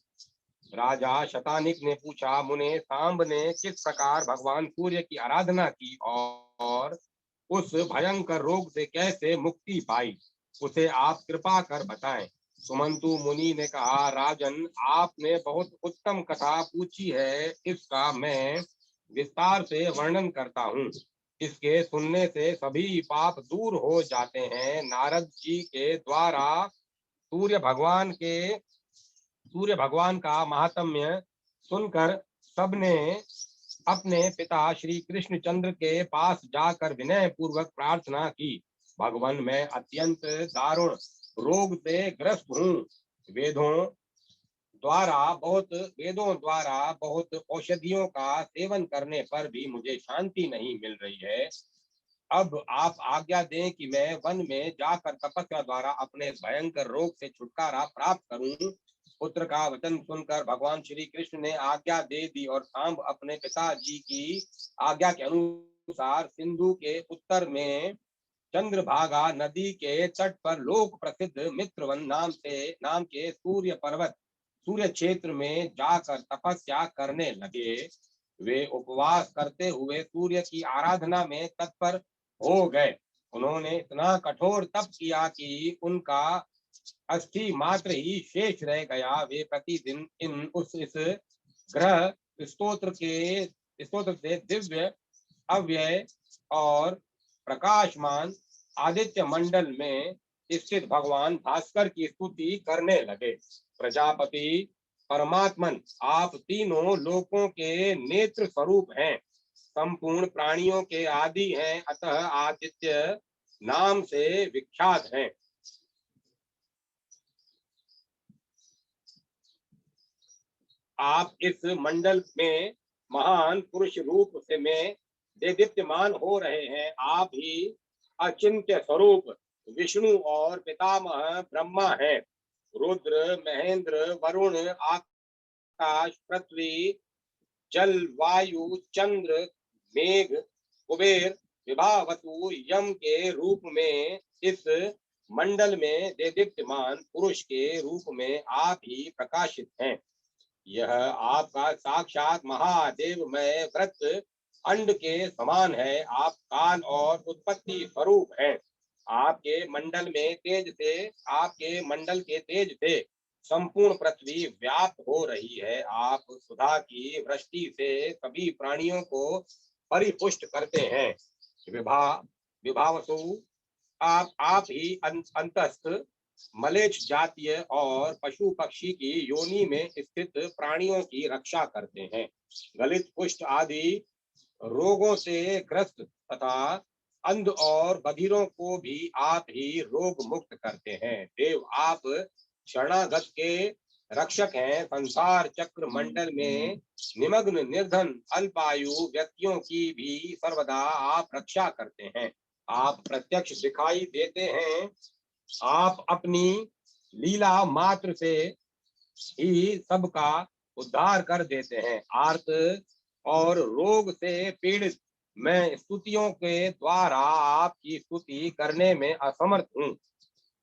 A: राजा शतानिक ने पूछा, मुने, सांब ने किस प्रकार भगवान सूर्य की आराधना की और उस भयंकर रोग से कैसे मुक्ति पाई, उसे आप कृपा कर बताएं। सुमंतु मुनि ने कहा, राजन, आपने बहुत उत्तम कथा पूछी है। इसका मैं विस्तार से वर्णन करता हूँ। इसके सुनने से सभी पाप दूर हो जाते हैं। नारद जी के द्वारा सूर्य भगवान का महात्म्य सुनकर सबने अपने पिता श्री कृष्णचंद्र के पास जाकर विनय पूर्वक प्रार्थना की। भगवान, मैं अत्यंत दारुण रोग से ग्रस्त हूँ। वेदों द्वारा बहुत औषधियों का सेवन करने पर भी मुझे शांति नहीं मिल रही है। अब आप आज्ञा दें कि मैं वन में जाकर तपस्या द्वारा अपने भयंकर रोग से छुटकारा प्राप्त करूं। पुत्र का वचन सुनकर भगवान श्री कृष्ण ने आज्ञा दे दी और सांब अपने पिताजी की आज्ञा के अनुसार सिंधु के उत्तर में चंद्रभागा नदी के तट पर लोक प्रसिद्ध मित्रवन नाम के सूर्य क्षेत्र में जाकर तपस्या करने लगे। वे उपवास करते हुए सूर्य की आराधना में तत्पर हो गए। उन्होंने इतना कठोर तप किया कि उनका अस्थि मात्र ही शेष रह गया। वे प्रतिदिन इस ग्रह स्तोत्र से दिव्य, अव्यय और प्रकाशमान आदित्य मंडल में स्थित भगवान भास्कर की स्तुति करने लगे। प्रजापति परमात्मन, आप तीनों लोकों के नेत्र स्वरूप हैं, संपूर्ण प्राणियों के आदि हैं, अतः आदित्य नाम से विख्यात हैं। आप इस मंडल में महान पुरुष रूप से में देदीप्यमान हो रहे हैं। आप ही अचिंत्य स्वरूप विष्णु और पितामह ब्रह्मा हैं। रुद्र, महेंद्र, वरुण, आकाश, पृथ्वी, जल, वायु, चंद्र, मेघ, कुबेर, विभावतु, यम के रूप में इस मंडल में देदीप्यमान पुरुष के रूप में आप ही प्रकाशित हैं। यह आपका साक्षात महादेवमय व्रत अंड के समान है। आप काल और उत्पत्ति स्वरूप हैं। आपके मंडल के तेज से संपूर्ण पृथ्वी व्याप्त हो रही है। आप सुधा की वृष्टि से सभी प्राणियों को परिपुष्ट करते हैं। विभावसु, आप ही अंतस्थ मलेच्छ जातीय और पशु पक्षी की योनि में स्थित प्राणियों की रक्षा करते हैं। गलित, कुष्ठ आदि रोगों से ग्रस्त तथा अंध और बधिरों को भी आप ही रोग मुक्त करते हैं। देव, आप शरणागत के रक्षक हैं। संसार चक्र मंडल में निमग्न निर्धन अल्पायु व्यक्तियों की भी सर्वदा आप रक्षा करते हैं। आप प्रत्यक्ष दिखाई देते हैं। आप अपनी लीला मात्र से ही सबका उद्धार कर देते हैं। आर्त और रोग से पीड़ित मैं स्तुतियों के द्वारा आपकी स्तुति करने में असमर्थ हूँ।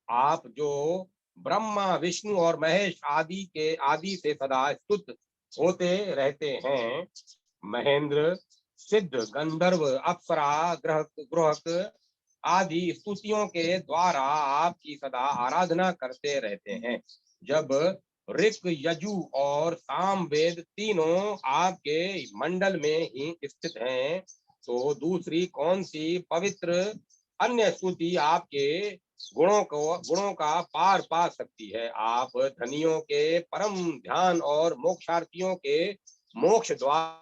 A: आप जो ब्रह्मा, विष्णु और महेश आदि से सदा स्तुत होते रहते हैं, महेंद्र, सिद्ध, गंधर्व, अप्सरा, ग्रहक आदि स्तुतियों के द्वारा आपकी सदा आराधना करते रहते हैं। जब ऋक, यजु और साम वेद तीनों आपके मंडल में ही स्थित हैं, तो दूसरी कौन सी पवित्र अन्य स्तुति आपके गुणों का पार पा सकती है। आप धनियों के परम ध्यान और मोक्षार्थियों के मोक्ष द्वार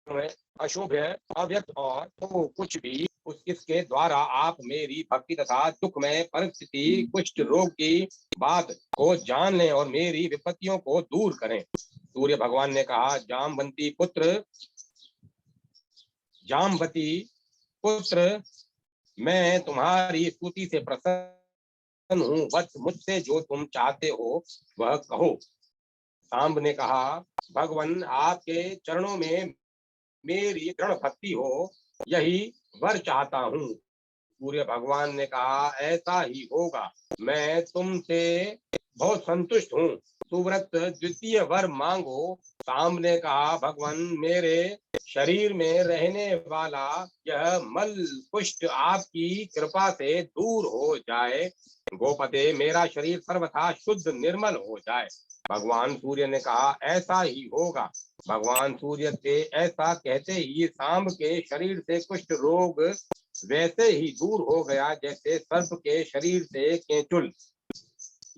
A: में अशुभ है, अव्यक्त और तो कुछ भी इसके द्वारा आप मेरी भक्ति तथा दुख में परिस्थिति कुष्ठ रोग की बात को जान लें और मेरी विपत्तियों को दूर करें। सूर्य भगवान ने कहा, जामवती पुत्र, मैं तुम्हारी स्तुति से प्रसन्न हूँ। बस मुझसे जो तुम चाहते हो वह कहो। सांब ने कहा, भगवान आपके चरणों में मेरी दृढ़ भक्ति हो, यही वर चाहता हूँ। सूर्य भगवान ने कहा, ऐसा ही होगा। मैं तुमसे बहुत संतुष्ट हूँ। सुव्रत द्वितीय वर मांगो। सांब ने कहा, भगवान मेरे शरीर में रहने वाला यह मल कुष्ठ आपकी कृपा से दूर हो जाए। गोपते, मेरा शरीर सर्वथा शुद्ध निर्मल हो जाए। भगवान सूर्य ने कहा, ऐसा ही होगा। भगवान सूर्य के ऐसा कहते ही सांब के शरीर से कुष्ठ रोग वैसे ही दूर हो गया जैसे सर्प के शरीर से केंचुल।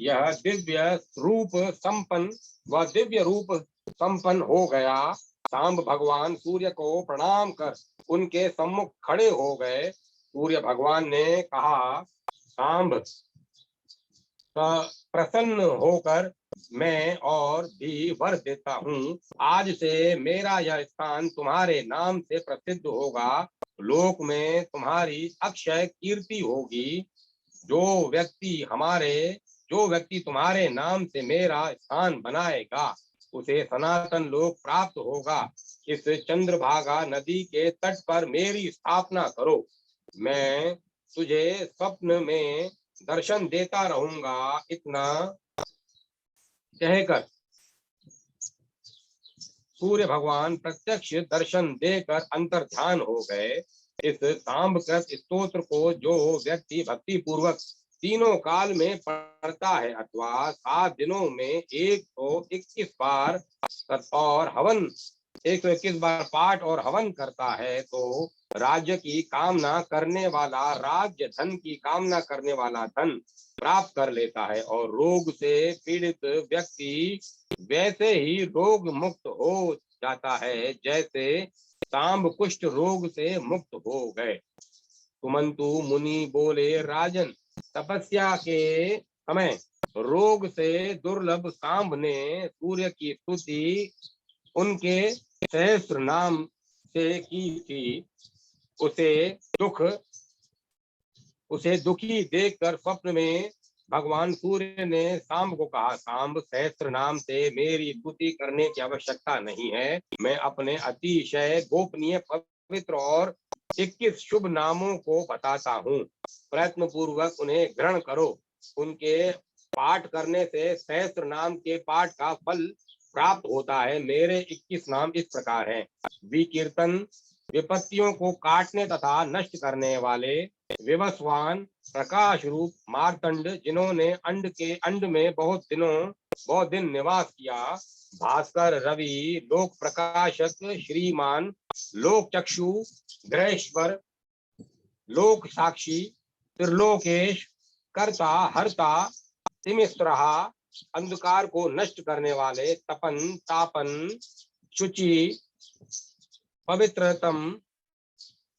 A: यह दिव्य रूप संपन्न हो गया। सांब भगवान सूर्य को प्रणाम कर उनके सम्मुख खड़े हो गए। सूर्य भगवान ने कहा, सांब, प्रसन्न होकर मैं और भी वर देता हूँ। आज से मेरा यह स्थान तुम्हारे नाम से प्रसिद्ध होगा। लोक में तुम्हारी अक्षय कीर्ति होगी। जो व्यक्ति तुम्हारे नाम से मेरा स्थान बनाएगा उसे सनातन लोक प्राप्त होगा। इस चंद्रभागा नदी के तट पर मेरी स्थापना करो। मैं तुझे स्वप्न में दर्शन देता रहूंगा। इतना कहकर सूर्य भगवान प्रत्यक्ष दर्शन देकर अंतर्ध्यान हो गए। इस सांबकृत स्तोत्र को जो व्यक्ति भक्ति पूर्वक तीनों काल में पढ़ता है अथवा 7 दिनों में 121 बार और हवन 121 बार पाठ और हवन करता है तो राज्य की कामना करने वाला राज्य, धन की कामना करने वाला धन प्राप्त कर लेता है और रोग से पीड़ित व्यक्ति वैसे ही रोग मुक्त हो जाता है जैसे सांब कुष्ठ रोग से मुक्त हो गए। सुमंतु मुनि बोले, राजन, तपस्या के समय रोग से दुर्लभ सांब ने सूर्य की स्तुति उनके सहस्त्र नाम से की थी। उसे दुखी देखकर स्वप्न में भगवान सूर्य ने सांब को कहा, सांब, सहस्त्र नाम से मेरी स्तुति करने की आवश्यकता नहीं है। मैं अपने अतिशय गोपनीय, पवित्र और 21 शुभ नामों को बताता हूँ। प्रयत्न पूर्वक उन्हें ग्रहण करो। उनके पाठ करने से सहस्त्र नाम के पाठ का फल प्राप्त होता है। मेरे 21 नाम इस प्रकार हैं: विकीर्तन, विपत्तियों को काटने तथा नष्ट करने वाले, विवस्वान, प्रकाश रूप, मार्तंड, जिन्होंने अंड में बहुत दिन निवास किया, भास्कर, रवि, लोक प्रकाशक, श्रीमान, लोक चक्षु, ग्रहेश्वर, लोक साक्षी, त्रिलोकेश, कर्ता, हर्ता, तिमिस्त्रहा, अंधकार को नष्ट करने वाले, तपन, तापन, शुचि, पवित्रतम,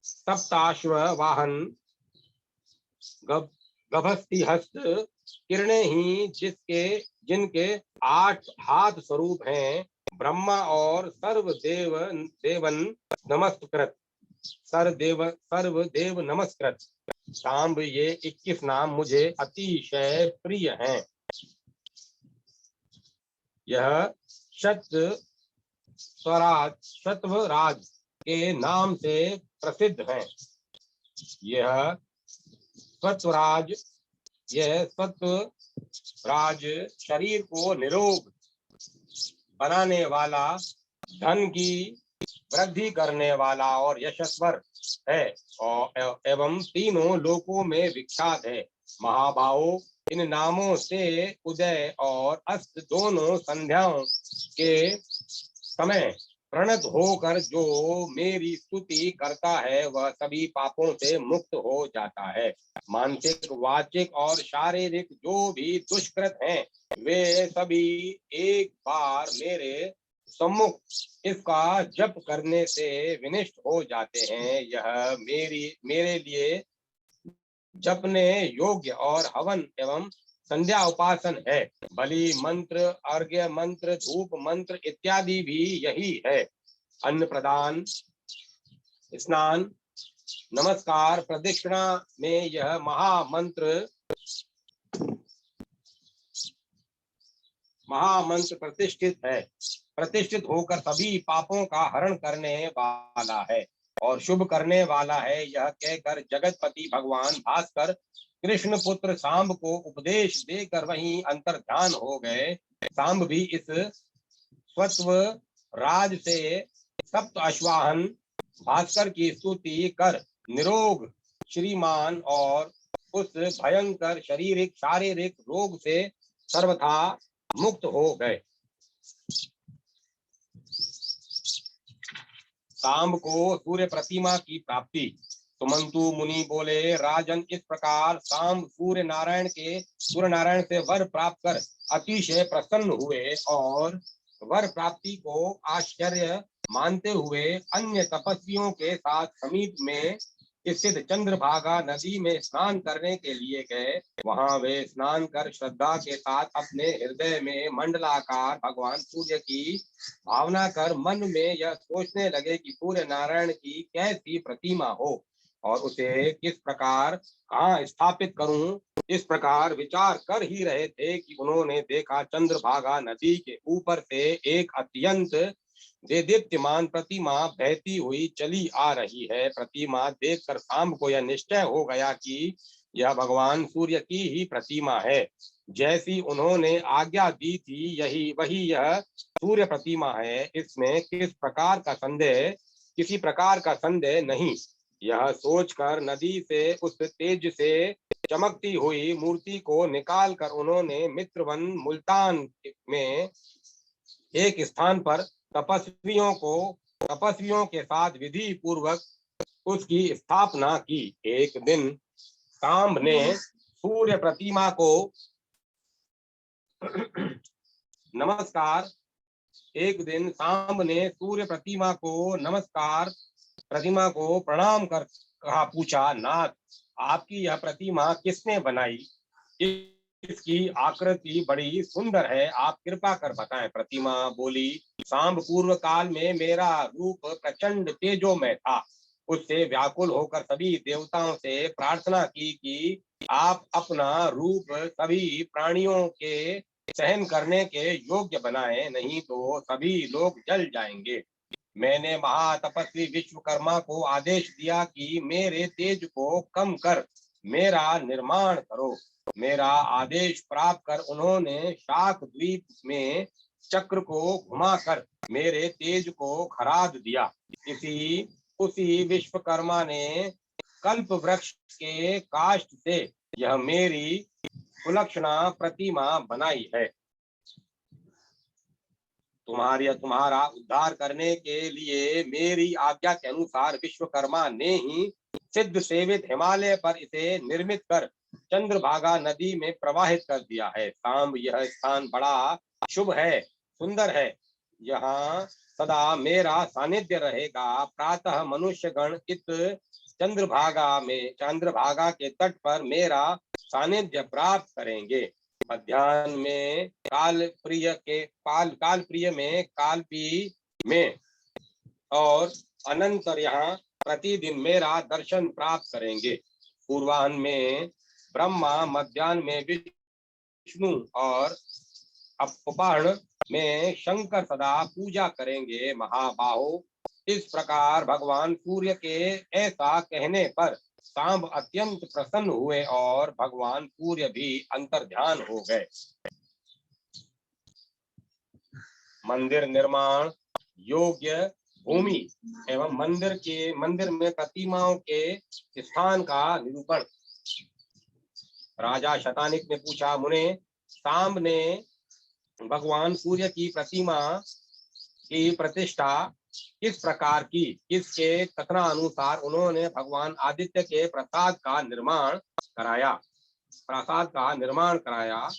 A: सप्ताश्व वाहन, गभस्ति हस्त, किरणें ही जिनके 8 हाथ स्वरूप हैं, ब्रह्मा और सर्वदेव नमस्कृत। सांब, ये 21 नाम मुझे अतिशय प्रिय हैं। यह शतवराज के नाम से प्रसिद्ध हैं। यह सत्वराज शरीर को निरोग बनाने वाला, धन की वृद्धि करने वाला और यशस्वर है और एवं तीनों लोकों में विख्यात है। महाबाहो, इन नामों से उदय और अस्त दोनों संध्याओं के समय प्रणत होकर जो मेरी स्तुति करता है वह सभी पापों से मुक्त हो जाता है। मानसिक, वाचिक और शारीरिक जो भी दुष्कृत हैं वे सभी एक बार मेरे सम्मुख इसका जप करने से विनष्ट हो जाते हैं। यह मेरे लिए जपने योग्य और हवन एवं संध्या उपासन है। बलि मंत्र, अर्घ्य मंत्र, धूप मंत्र इत्यादि भी यही है। अन्न प्रदान, स्नान, नमस्कार, प्रदक्षिणा में यह महामंत्र प्रतिष्ठित होकर सभी पापों का हरण करने वाला है और शुभ करने वाला है। यह कहकर जगतपति भगवान भास्कर कृष्ण पुत्र सांब को उपदेश देकर वहीं अंतर ध्यान हो गए। सांब भी इस स्वत्व राज से सप्त अश्वाहन भास्कर की स्तुति कर निरोग, श्रीमान और उस भयंकर शारीरिक रोग से सर्वथा मुक्त हो गए। सांब को सूर्य प्रतिमा की प्राप्ति। सुमंतु मुनि बोले, राजन, इस प्रकार सांब सूर्य नारायण से वर प्राप्त कर अतिशय प्रसन्न हुए और वर प्राप्ति को आश्चर्य मानते हुए अन्य तपस्वियों के साथ समीप में स्थित चंद्रभागा नदी में स्नान करने के लिए गए। वहां वे स्नान कर श्रद्धा के साथ अपने हृदय में मंडलाकार भगवान सूर्य की भावना कर मन में यह सोचने लगे कि सूर्य नारायण की कैसी प्रतिमा हो और उसे किस प्रकार कहाँ स्थापित करूं। इस प्रकार विचार कर ही रहे थे कि उन्होंने देखा चंद्रभागा नदी के ऊपर से एक अत्यंत देदीप्यमान प्रतिमा बहती हुई चली आ रही है। प्रतिमा देखकर सांब को यह निश्चय हो गया कि यह भगवान सूर्य की ही प्रतिमा है। जैसी उन्होंने आज्ञा दी थी वही यह सूर्य प्रतिमा है। इसमें किसी प्रकार का संदेह नहीं। यह सोचकर नदी से उस तेज से चमकती हुई मूर्ति को निकालकर उन्होंने मित्रवन मुल्तान में एक स्थान पर तपस्वियों के साथ विधि पूर्वक उसकी स्थापना की। एक दिन सांब ने सूर्य प्रतिमा को प्रणाम कर कहा, पूछा, नाथ, आपकी यह प्रतिमा किसने बनाई? इसकी आकृति बड़ी सुंदर है, आप कृपा कर बताएं। प्रतिमा बोली, सांब, पूर्व काल में मेरा रूप प्रचंड तेजोमय था। उससे व्याकुल होकर सभी देवताओं से प्रार्थना की कि आप अपना रूप सभी प्राणियों के सहन करने के योग्य बनाएं, नहीं तो सभी लोग जल जाएंगे। मैंने महातपस्वी विश्वकर्मा को आदेश दिया कि मेरे तेज को कम कर मेरा निर्माण करो। मेरा आदेश प्राप्त कर उन्होंने शाक द्वीप में चक्र को घुमाकर मेरे तेज को खराद दिया। उसी विश्वकर्मा ने कल्प वृक्ष के काष्ठ से यह मेरी सुलक्षणा प्रतिमा बनाई है। तुम्हारा उद्धार करने के लिए मेरी आज्ञा के अनुसार विश्वकर्मा ने ही सिद्ध सेवित हिमालय पर इसे निर्मित कर चंद्रभागा नदी में प्रवाहित कर दिया है। सांब, यह स्थान बड़ा शुभ है, सुंदर है। यहाँ सदा मेरा सानिध्य रहेगा। प्रातः मनुष्य गण इस चंद्रभागा के तट पर मेरा सानिध्य प्राप्त करेंगे। मध्याह्न में कालप्रिय में कालपी में और अनंतर यहाँ प्रतिदिन मेरा दर्शन प्राप्त करेंगे। पूर्वाह्न में ब्रह्मा, मध्याह्न में विष्णु और अपराह्न में शंकर सदा पूजा करेंगे। महाबाहो, इस प्रकार भगवान सूर्य के ऐसा कहने पर सांब अत्यंत प्रसन्न हुए और भगवान सूर्य भी अंतर्ध्यान हो गए। मंदिर निर्माण योग्य भूमि एवं मंदिर में प्रतिमाओं के स्थान का निरूपण। राजा शतानिक ने पूछा, मुने, सांब ने भगवान सूर्य की प्रतिमा की प्रतिष्ठा किस प्रकार की? किसके कथनानुसार उन्होंने भगवान आदित्य के प्रसाद का निर्माण कराया?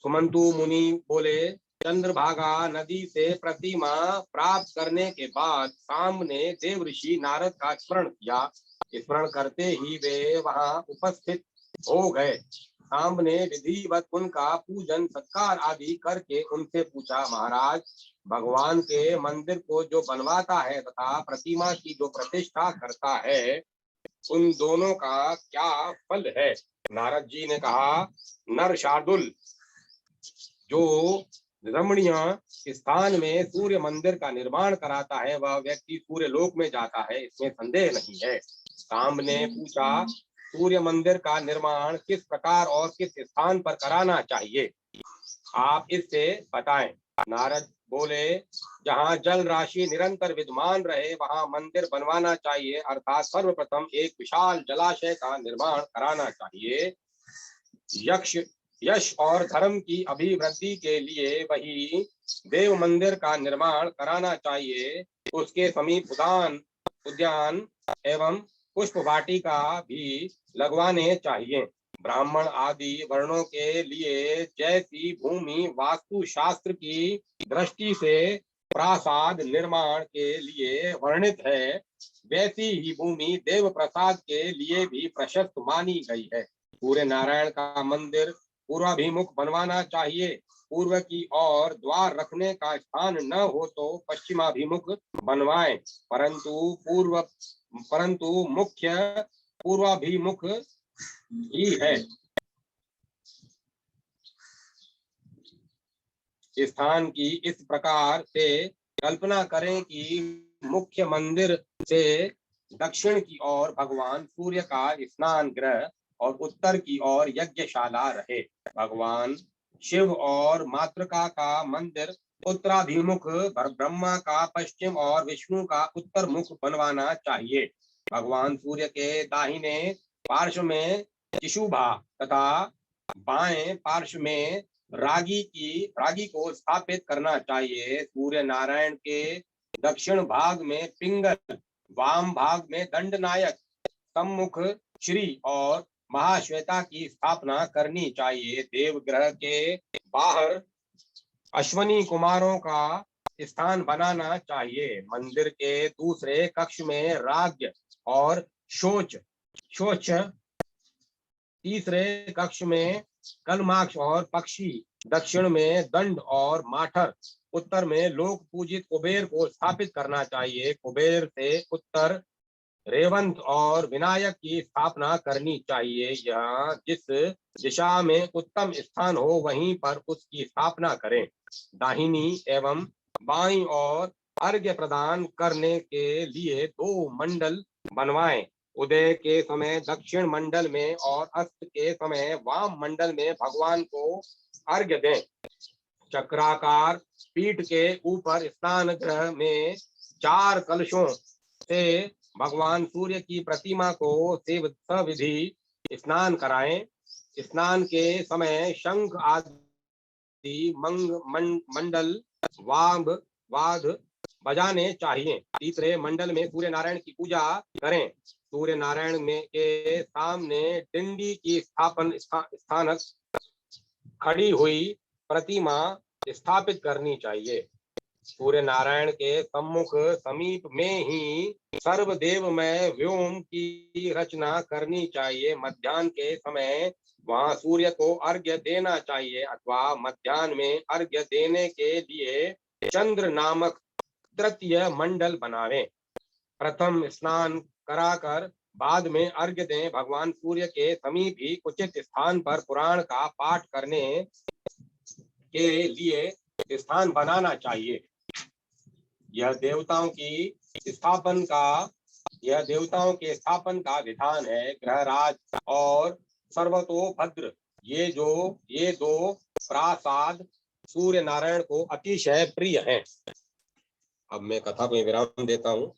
A: सुमंतु मुनि बोले, चंद्रभागा नदी से प्रतिमा प्राप्त करने के बाद सांब ने देव ऋषि नारद का स्मरण किया। स्मरण करते ही वे वहां उपस्थित हो गए। सांब ने विधिवत उनका पूजन सत्कार आदि करके उनसे पूछा, महाराज, भगवान के मंदिर को जो बनवाता है तथा प्रतिमा की जो प्रतिष्ठा करता है, उन दोनों का क्या फल है? नारद जी ने कहा, नर शार्दुल, जो रमणीय स्थान में सूर्य मंदिर का निर्माण कराता है वह व्यक्ति सूर्य लोक में जाता है, इसमें संदेह नहीं है। सांब ने पूछा, सूर्य मंदिर का निर्माण किस प्रकार और किस स्थान पर कराना चाहिए, आप इससे बताएं। नारद बोले, जहाँ जल राशि निरंतर विद्यमान रहे वहां मंदिर बनवाना चाहिए, अर्थात सर्वप्रथम एक विशाल जलाशय का निर्माण कराना चाहिए। यश और धर्म की अभिवृद्धि के लिए वही देव मंदिर का निर्माण कराना चाहिए। उसके समीप उद्यान एवं पुष्प वाटिका भी लगवाने चाहिए। ब्राह्मण आदि वर्णों के लिए जैसी भूमि वास्तु शास्त्र की दृष्टि से प्रासाद निर्माण के लिए वर्णित है, वैसी ही भूमि देव प्रसाद के लिए भी प्रशस्त मानी गई है। सूर्य नारायण का मंदिर पूर्वाभिमुख बनवाना चाहिए। पूर्व की ओर द्वार रखने का स्थान न हो तो पश्चिमाभिमुख बनवाएं, परंतु मुख्य पूर्वाभिमुख ही है। स्थान की इस प्रकार से कल्पना करें कि मुख्य मंदिर से दक्षिण की ओर भगवान सूर्य का स्नान गृह और उत्तर की ओर यज्ञशाला रहे। भगवान शिव और मातृका का मंदिर उत्तराभिमुख, ब्रह्मा का पश्चिम और विष्णु का उत्तर मुख बनवाना चाहिए। भगवान सूर्य के दाहिने पार्श्व में शिशुभा तथा बाएं पार्श्व में रागी को स्थापित करना चाहिए। सूर्य नारायण के दक्षिण भाग में पिंगल, वाम भाग में दंडनायक, सम्मुख श्री और महाश्वेता की स्थापना करनी चाहिए। देवग्रह के बाहर अश्वनी कुमारों का स्थान बनाना चाहिए। मंदिर के दूसरे कक्ष में राज्य और शोच, तीसरे कक्ष में कलमाक्ष और पक्षी, दक्षिण में दंड और माठर, उत्तर में लोक पूजित कुबेर को स्थापित करना चाहिए। कुबेर से उत्तर रेवंत और विनायक की स्थापना करनी चाहिए। यहाँ जिस दिशा में उत्तम स्थान हो वहीं पर उसकी स्थापना करें। दाहिनी एवं बाईं ओर अर्घ्य प्रदान करने के लिए 2 मंडल बनवाएं। उदय के समय दक्षिण मंडल में और अस्त के समय वाम मंडल में भगवान को अर्घ्य दें। चक्राकार पीठ के ऊपर स्नान गृह में 4 कलशों से भगवान सूर्य की प्रतिमा को सविधि स्नान कराएं। स्नान के समय शंख आदि मंडल वाद बजाने चाहिए। तीसरे मंडल में सूर्य नारायण की पूजा करें। सूर्य नारायण में के सामने डिंडी की स्थानक खड़ी हुई प्रतिमा स्थापित करनी चाहिए। सूर्य नारायण के सम्मुख समीप में ही सर्वदेवमय व्योम की रचना करनी चाहिए। मध्याह्न के समय वहां सूर्य को अर्घ्य देना चाहिए अथवा मध्याह्न में अर्घ्य देने के लिए चंद्र नामक तृतीय मंडल बनावें। प्रथम स्नान कराकर बाद में अर्घ्य दें। भगवान सूर्य के समीप ही उचित स्थान पर पुराण का पाठ करने के लिए स्थान बनाना चाहिए। यह देवताओं के स्थापन का विधान है। ग्रहराज और सर्वतोभद्र ये 2 प्रासाद सूर्य नारायण को अतिशय प्रिय हैं। अब मैं कथा को विराम देता हूँ।